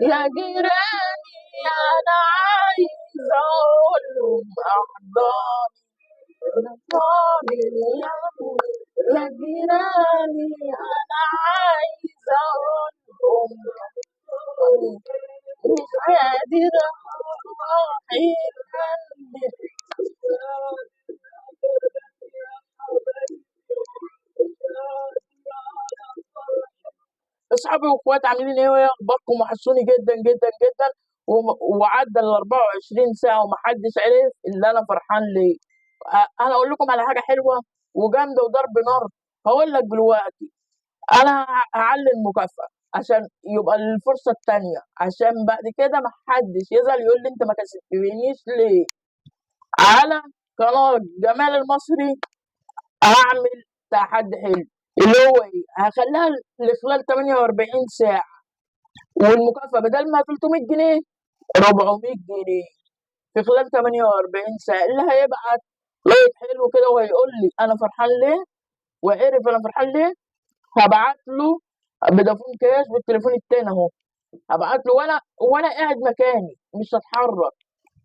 يا جيراني أنا عايز أقولهم أحضاني يا جيراني أنا عايز أقولهم مش قادر أروح اصحابي واخواتي عاملين ايه؟ وايه اخباركم؟ وحشوني جدا جدا جدا. وعدى ال 24 ساعه ومحدش عرف اللي انا فرحان ليه. انا اقول لكم على حاجه حلوه وجامده وضرب نار. هقول لك دلوقتي. انا هعلي المكافاه عشان يبقى الفرصه التانيه، عشان بعد كده محدش يزعل يقول لي انت ما كسبتنيش ليه. على قناه جمال المصري هعمل تحدي حلو، اللي هو ايه؟ هخليها لخلال 48 ساعه، والمكافأة بدل ما 300 جنيه 400 جنيه في خلال 48 ساعة. اللي هيبعت لايك حلو كده وهيقول لي أنا فرحان ليه وعرف أنا فرحان ليه، هبعت له فودافون كاش بالتليفون التاني أهو. هبعت له وأنا قاعد مكاني مش هتحرك.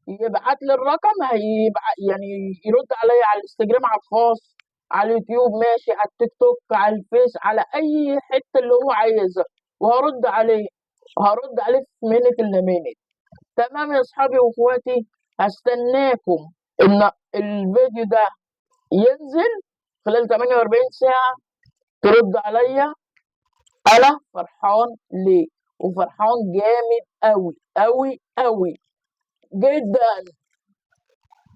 يبعت لي الرقم، هيبعت يعني يرد عليا على الانستجرام، على الخاص، على اليوتيوب، ماشي، على التيك توك، على الفيس، على أي حتة اللي هو عايزها، وهرد عليه. هرد عليه في منت إلا منت. تمام يا اصحابي واخواتي، هستناكم ان الفيديو ده ينزل خلال 48 ساعة. ترد عليا انا فرحان ليه، وفرحان جامد قوي قوي قوي جدا.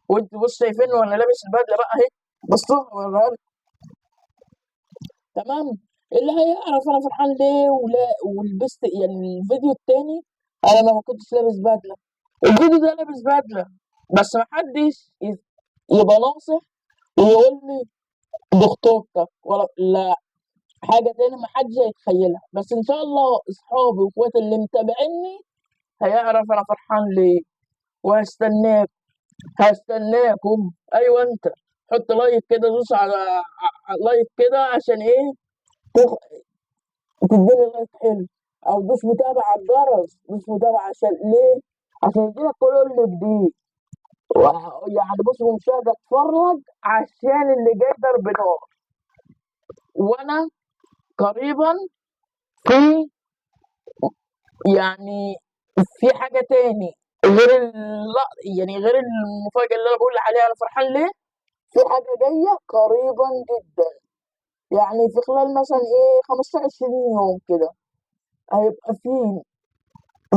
وانتوا بص شايفين وانا لابس البدله بقى اهي، بصوا هوريها لكم. تمام. اللي هيعرف انا فرحان ليه ولا ولبست يعني الفيديو التاني انا ما كنتش لابس بدله، الفيديو ده لابس بدله، بس محدش يبقى ناصح ويقول لي دي خطوبتك ولا لا، حاجة تاني محدش هيتخيلها. بس إن شاء الله أصحابي وإخواتي اللي متابعيني هيعرف أنا فرحان ليه. وهستناك، هستناكم. أيوة أنت حط لايك كده، دوس على لايك كده عشان إيه؟ تديني لايك حلو، أو دوس متابعة على الجرس، دوس متابعة عشان ليه؟ عشان يجيلك كل جديد. يعني بص مش قادر اتفرج عشان اللي جاي ضرب نار. وانا قريبا في يعني في حاجه تاني غير يعني غير المفاجاه اللي انا بقول عليها انا فرحان ليه. في حاجه جايه قريبا جدا، يعني في خلال مثلا ايه 15 20 يوم كده هيبقى في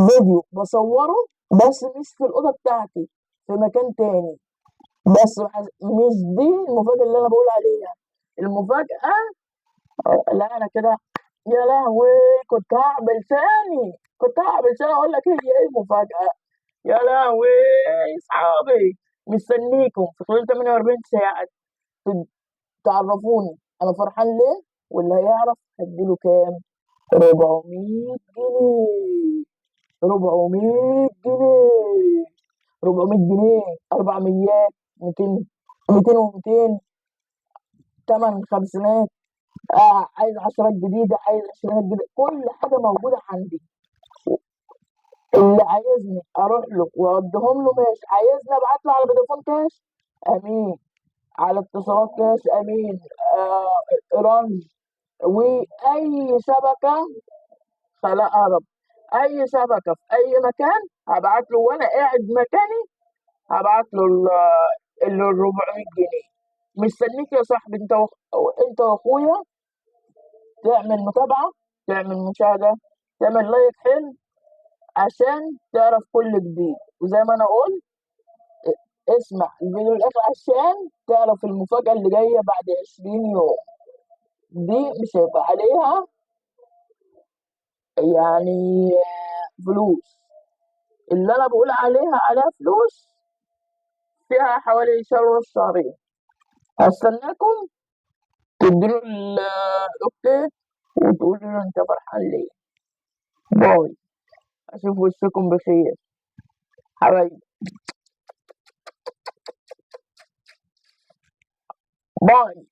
فيديو بصوره، بس مش في الاوضه بتاعتي، في مكان تاني. بس مش دي المفاجاه اللي انا بقول عليها. المفاجاه، لا انا كده يا لهوي، كنت هعمل ثاني، كنت هعمل ثاني اقول لك هي ايه المفاجأة. يا لهوي اصحابي، مستنيكم في خلال 48 ساعة تعرفوني انا فرحان ليه، واللي هيعرف هديله كام؟ 400 جنيه. 400 جنيه. 400 جنيه، 400، 200، 200 و200، 8 خمسينات. عايز عشرات جديدة، عايز عشرينات جديدة، كل حاجة موجودة عندي. اللي عايزني اروح له واوديهم له ماشي، عايزني ابعت له على فودافون كاش امين، على اتصالات كاش امين، رمز، واي شبكه خلقها رب، اي شبكه في اي مكان هبعت له وانا قاعد مكاني. هبعت له ال 400 جنيه. مستنيك يا صاحبي انت انت واخويا تعمل متابعه، تعمل مشاهده، تعمل لايك حلو عشان تعرف كل جديد. وزي ما انا قلت اسمع الفيديو للاخر عشان تعرف المفاجأة اللي جاية بعد 20 يوم. دي مش هيبقى عليها يعني فلوس، اللي انا بقول عليها فلوس، فيها حوالي شهر ونص شهرين. هستناكم تدوا اوكي، وتقولوا له انت فرحان ليه. باي. اشوف وشكم بخير حبايبي. باي.